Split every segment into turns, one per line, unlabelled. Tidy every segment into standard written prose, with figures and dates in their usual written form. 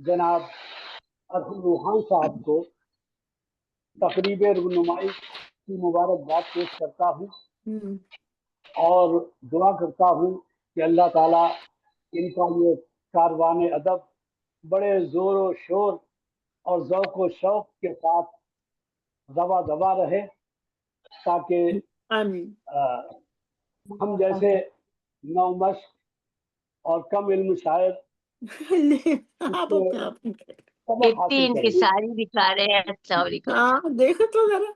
जनाब अरहम रूहान साहब को तकरीब रुनुमाई की मुबारकबाद पेश करता हूँ और दुआ करता हूँ कि अल्लाह ताला इनका ये कारवान अदब बड़े ज़ोर व शोर और ज़ौक़ व शौक़ के साथ दवा दवा रहे, ताकि हम जैसे नौमश्क और कम इल्म शायर सबक
कितनी
हासिल
इनकी
करें।
सारी दिखा रहे हैं। अस्सलाम वालेकुम।
हाँ देखो तो जरा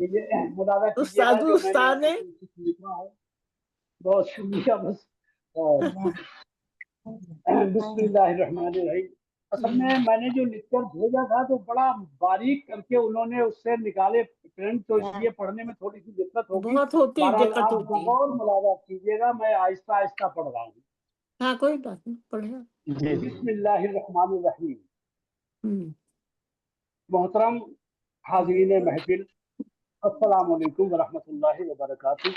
ये मुलाजा कीजिएगा
उस्ताद
जो
उस्ताद
मैंने
है।
कुछ लिखा है। बहुत शुक्रिया। बस बिस्मिल्लाहिर्रहमानिर्रहीम। असल में मैंने जो लिखकर भेजा था तो बड़ा बारीक करके उन्होंने उससे निकाले प्रिंट, तो इसलिए पढ़ने में थोड़ी सी दिक्कत होगी।
बहुत होती है,
बहरहाल
दिक्कत
आप
होती है।
बगौर मुलाजा कीजिएगा, मैं आहिस्ता आहिस्ता पढ़ रहा हूँ।
हाँ कोई बात नहीं, पढ़ेगा।
बिस्मिल्लाहिर्रहमानिर्रहीम। मोहतरम हाज़रीन महफिल, अस्सलाम वालेकुम व रहमतुल्लाहि व बरकातुहू।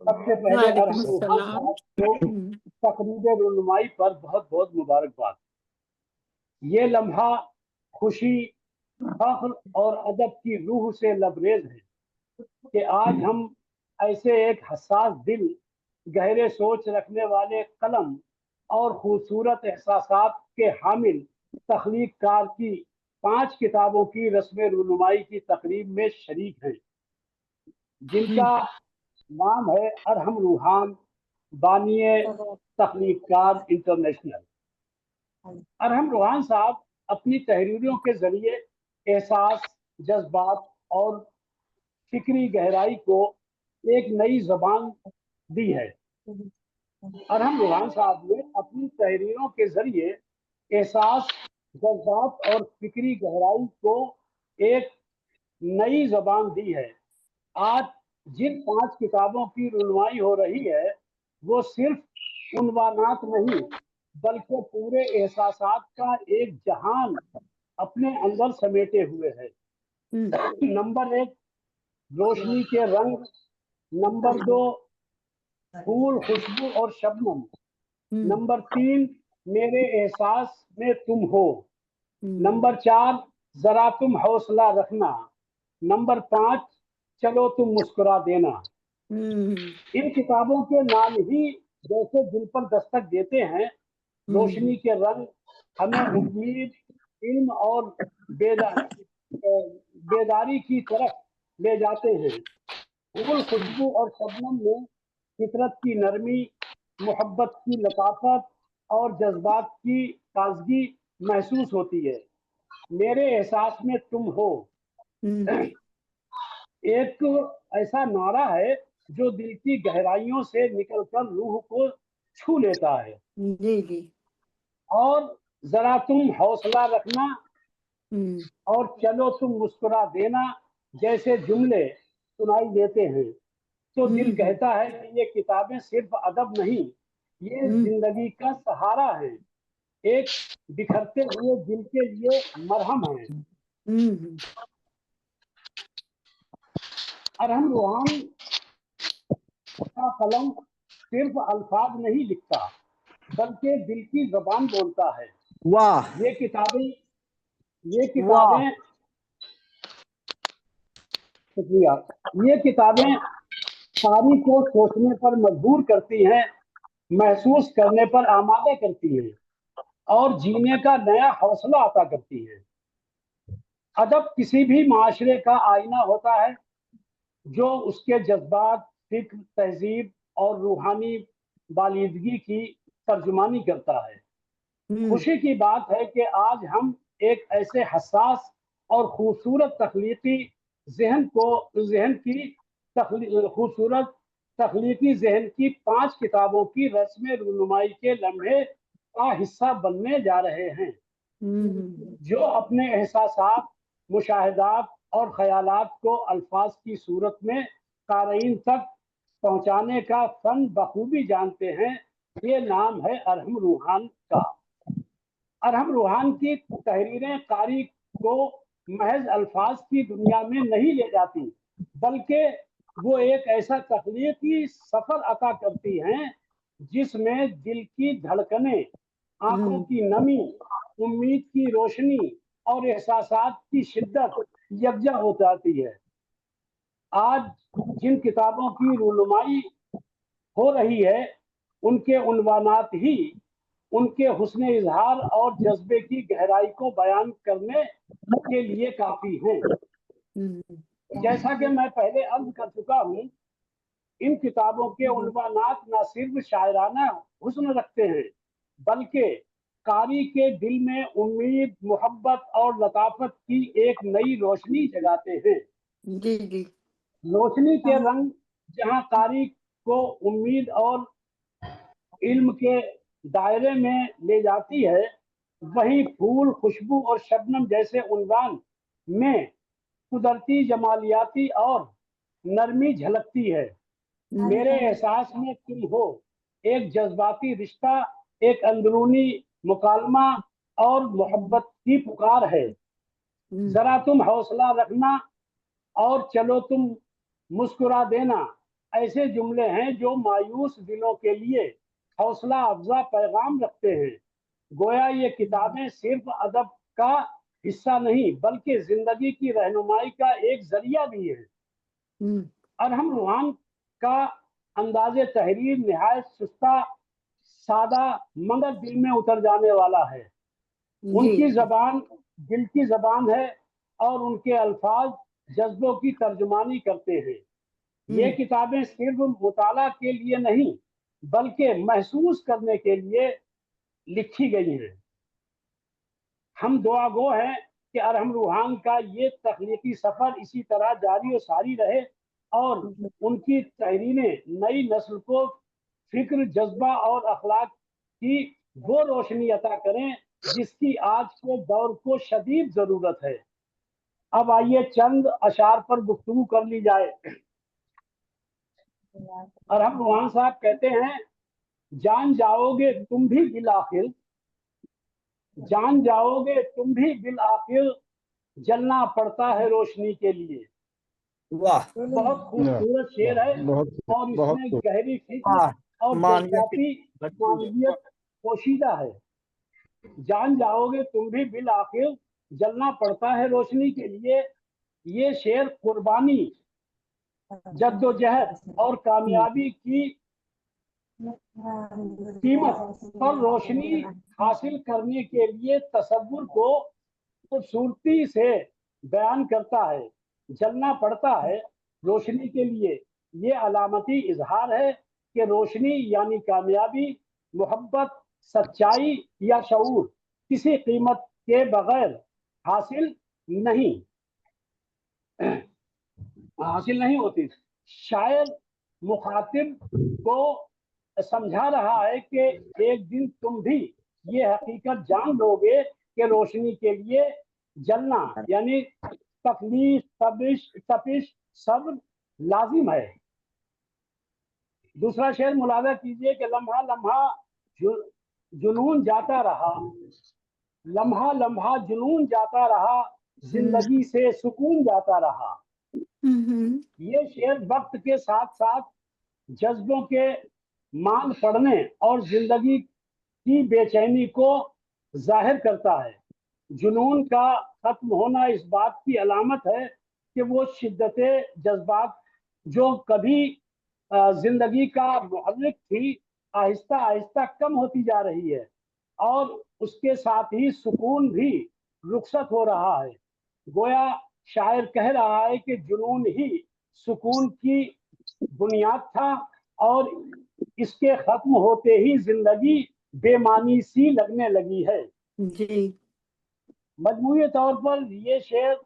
सबसे पहले
वालेकुम
अरहम रूहान
अस्सलाम।
साहब को तकरीब रुनुमाई पर बहुत बहुत मुबारकबाद। ये लम्हा खुशी, फख्र और अदब की रूह से लबरेज है कि आज हम ऐसे एक हसास दिल, गहरे सोच रखने वाले कलम और खूबसूरत एहसासात के हामिल तख्लीक़कार की 5 किताबों की रस्म रुनुमाई की तकरीब में शरीक हैं, जिनका नाम है अरहम रूहान बानिए तख्लीक़कार इंटरनेशनल। अरहम रूहान साहब अपनी तहरीरों के जरिए एहसास, जज्बात और फिक्री गहराई को एक नई जबान दी है। अरहम रूहान साहब ने अपनी तहरीरों के जरिए एहसास, जज्बात और फिक्री गहराई को एक नई जबान दी है। आज जिन 5 किताबों की रुनमाई हो रही है वो सिर्फ उन्वानात नहीं बल्कि पूरे एहसासात का एक जहान अपने अंदर समेटे हुए है। नंबर 1 रोशनी के रंग, नंबर 2 फूल, खुशबू और शबनम, नंबर 3 मेरे एहसास में तुम हो, नंबर 4 जरा तुम हौसला रखना, नंबर 5 चलो तुम मुस्कुरा देना। इन किताबों के नाम ही जैसे दिल पर दस्तक देते हैं। रोशनी के रंग हमें उम्मीद, इल्म और बेदारी की तरफ ले जाते हैं। फूल, खुशबू और शबनम में फितरत की नरमी, मोहब्बत की लताफत और जज्बात की ताजगी महसूस होती है। मेरे एहसास में तुम हो एक ऐसा नारा है जो दिल की गहराइयों से निकलकर रूह को छू लेता है।
जी जी।
और जरा तुम हौसला रखना और चलो तुम मुस्कुरा देना जैसे जुमले सुनाई देते हैं तो दिल कहता है कि ये किताबें सिर्फ अदब नहीं, ये जिंदगी का सहारा है, एक बिखरते हुए दिल के लिए मरहम है। अरहम रूहान का कलम सिर्फ अल्फाज नहीं लिखता बल्कि दिल की जबान बोलता है।
वाह
ये किताबें
वाह
शुक्रिया। ये किताबें कारी को सोचने पर मजबूर करती हैं, महसूस करने पर आमादा करती हैं और जीने का नया हौसला अता करती हैं। अदब किसी भी माशरे का आईना होता है जो उसके जज्बात, फिक्र, तहजीब और रूहानी बालिदगी की तर्जुमानी करता है। खुशी की बात है कि आज हम एक ऐसे हसास और खूबसूरत खूबसूरत तख्लीकी जहन की 5 किताबों की रस्म रुनुमाई के लम्हे का हिस्सा बनने जा रहे हैं, जो अपने एहसासात, मुशाहिदात और ख्यालात को अल्फाज की सूरत में क़ारीन तक पहुंचाने का फन बखूबी जानते हैं। ये नाम है अरहम रूहान का। अरहम रूहान की तहरीरें कारी को महज अल्फाज की दुनिया में नहीं ले जाती बल्कि वो एक ऐसा तख्लीकी सफर अता करती हैं जिसमें दिल की धड़कनें आंखों की नमी, उम्मीद की रोशनी और एहसासात की शिद्दत यकजा हो जाती है। आज जिन किताबों की रूनुमाई हो रही है उनके उन्वानात ही उनके हुस्न इजहार और जज्बे की गहराई को बयान करने के लिए काफी हैं। जैसा कि मैं पहले अर्ज कर चुका हूँ, इन किताबों के उन्वानात न सिर्फ शायराना हुस्न रखते हैं बल्कि कारी के दिल में उम्मीद, मोहब्बत और लताफत की एक नई रोशनी जगाते हैं।
जी जी।
रोशनी के रंग जहाँ कारी को उम्मीद और इल्म के दायरे में ले जाती है, वहीं फूल, खुशबू और शबनम जैसे उन्वान में कुदरती जमालियाती और नरमी झलकती है। मेरे एहसास में तुम हो एक जज्बाती रिश्ता, एक अंदरूनी मुकालमा और मोहब्बत की पुकार है। जरा तुम हौसला रखना और चलो तुम मुस्कुरा देना, ऐसे जुमले हैं जो मायूस दिलों के लिए हौसला अफजा पैगाम रखते हैं। गोया ये किताबें सिर्फ अदब का हिस्सा नहीं बल्कि जिंदगी की रहनुमाई का एक जरिया भी है। अरहम रूहान का अंदाज़े तहरीर निहायत सुस्ता, सादा मगर दिल में उतर जाने वाला है। उनकी जबान दिल की जबान है और उनके अल्फाज जज्बों की तर्जुमानी करते हैं। ये किताबें सिर्फ मुताला के लिए नहीं बल्कि महसूस करने के लिए लिखी गई हैं। हम दुआ गो हैं कि अरहम रूहान का ये तख्लीकी सफर इसी तरह जारी और सारी रहे और उनकी तहरीरें नई नस्ल को फिक्र, जज्बा और अखलाक की वो रोशनी अता करें जिसकी आज के दौर को शदीद जरूरत है। अब आइए चंद अशार पर गुफ्तगू कर ली जाए। अरहम रूहान साहब कहते हैं, जान जाओगे तुम भी बिल आखिर, जान जाओगे तुम भी बिल आखिर, जलना पड़ता है रोशनी के लिए।
वाह,
बहुत खूबसूरत शेर है और इसमें गहरी फिक्र और जज्बाती मानवियत पोशीदा है। जान जाओगे तुम भी बिल आखिर, जलना पड़ता है रोशनी के लिए। ये शेर कुर्बानी, जद्दोजहद और कामयाबी की कीमत पर रोशनी हासिल करने के लिए तसव्वुर को खूबसूरती से बयान करता है। जलना पड़ता है रोशनी के लिए, ये अलामती इजहार है कि रोशनी यानी कामयाबी, मोहब्बत, सच्चाई या शऊर किसी कीमत के बगैर हासिल नहीं होती। शायर मुखातिब को समझा रहा है कि एक दिन तुम भी ये हकीकत जान लोगे कि रोशनी के लिए जलना यानी तकलीफ, तपिश, सब्र लाजिम है। दूसरा शेर मुलाजा कीजिए कि लम्हा लम्हा जुनून जाता रहा, लम्हा लम्हा जुनून जाता रहा, जिंदगी से सुकून जाता रहा। ये शेर वक्त के साथ साथ जज्बों के मान पड़ने और जिंदगी की बेचैनी को जाहिर करता है। जुनून का खत्म होना इस बात की अलामत है कि वो शिद्दत जज्बात जो कभी जिंदगी का मुहर्रिक थी, आहिस्ता आहिस्ता कम होती जा रही है और उसके साथ ही सुकून भी रुखसत हो रहा है। गोया शायर कह रहा है कि जुनून ही सुकून की बुनियाद था और इसके खत्म होते ही जिंदगी बेमानी सी लगने लगी है।
जी।
मजमूई तौर पर ये शेर,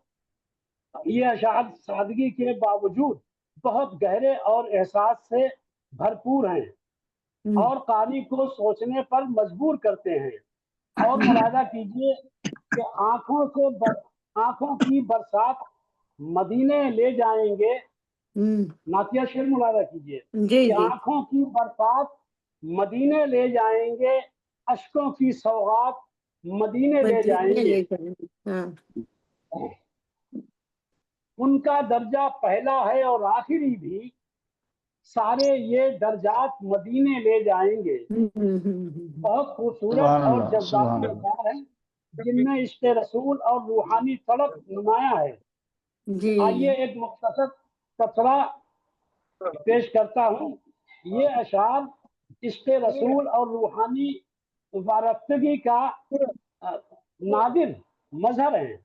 ये अशार सादगी के बावजूद बहुत गहरे और एहसास से भरपूर हैं और कारी को सोचने पर मजबूर करते हैं। और मुलाजा कीजिए कि आंखों की बरसात मदीने ले जाएंगे। नातिया शेर मुलाजा कीजिए कि आंखों की बरसात मदीने ले जाएंगे, अश्कों की सौगात मदीने ले जाएंगे। उनका दर्जा पहला है और आखिरी भी, सारे ये दर्जात मदीने ले जाएंगे। बहुत खूबसूरत और जज्बाती अशार हैं जिनमें इश्क रसूल और रूहानी तड़प नुमाया है।
जी
आइए एक मुख्तसर तबसरा पेश करता हूँ। ये अशार इश्क रसूल और रूहानी वारफ्तगी का नादिर मजहर है।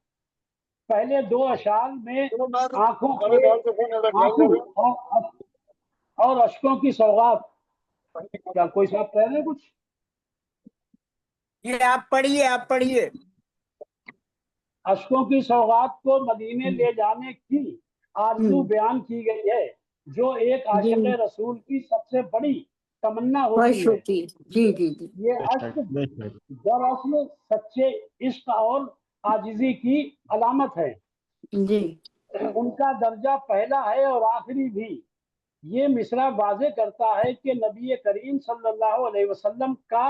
पहले दो अशार में आंखों और अश्कों की सौगात। क्या कोई साहब कह रहे हैं कुछ?
ये आप पढ़िए।
अश्कों की सौगात को मदीने ले जाने की आरज़ू बयान की गई है, जो एक आशिक़ रसूल की सबसे बड़ी तमन्ना होती है।
होती है। जी जी जी
ये अश्क दरअसल सच्चे इश्क और आजिज़ी की अलामत है।
जी
उनका दर्जा पहला है और आखिरी भी। ये मिसरा वाज़े करता है कि नबी करीम सल्लल्लाहु अलैहि वसल्लम का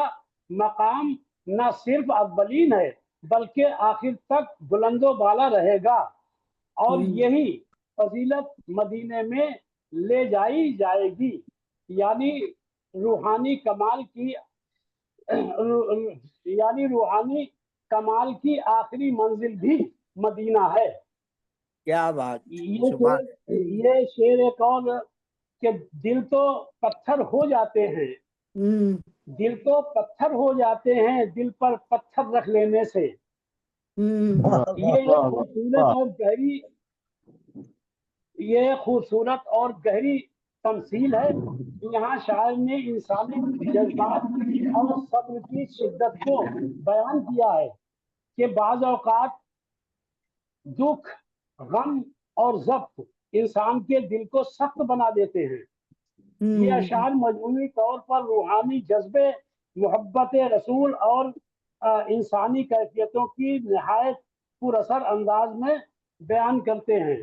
मकाम न सिर्फ अव्वलीन है बल्कि आखिर तक बुलंदो बाला रहेगा, और यही फजीलत मदीने में ले जाई जाएगी। यानी रूहानी कमाल की आखिरी मंजिल भी मदीना है।
क्या बात।
ये शेर एक और कि दिल तो पत्थर हो जाते हैं, दिल तो पत्थर हो जाते हैं दिल पर पत्थर रख लेने से। ये खूबसूरत और गहरी तमसील है। यहाँ शायर ने इंसानी जज्बात और सब्र की शिद्दत को बयान किया है कि बाज़ औक़ात दुख, गम और ज़ब्त इंसान के दिल को सख्त बना देते हैं। ये अशार मजमूई तौर पर रूहानी जज्बे, मोहब्बत रसूल और इंसानी कैफियतों की निहायत पुरअसर अंदाज में बयान करते हैं।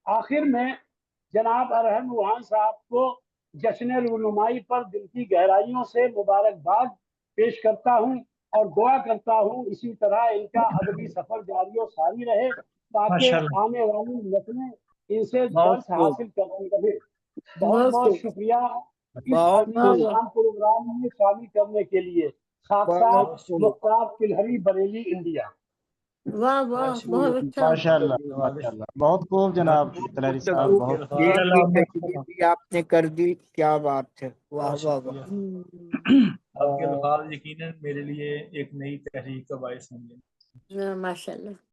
आखिर में जनाब अरहम रूहान साहब को जश्न रूनुमाई पर दिल की गहराइयों से मुबारकबाद पेश करता हूँ और दुआ करता हूँ इसी तरह इनका अदबी सफर जारी और सारी रहे, ताकि आने वाली नस्लें इनसे दर्स हासिल करती रहे। बहुत बहुत शुक्रिया इस आसान प्रोग्राम में शामिल करने के लिए। साथ मुख्तार फिलहरी, बरेली, इंडिया।
वाह वाह बहुत अच्छा।
माशाल्लाह बहुत खूब जनाब तलहरी साहब, बहुत
आपने कर दी, क्या बात है। वाह वाह वाह।
आपके अल्फाज यकीनन मेरे लिए एक नई तहरीक का बायस होंगे।
माशाल्लाह।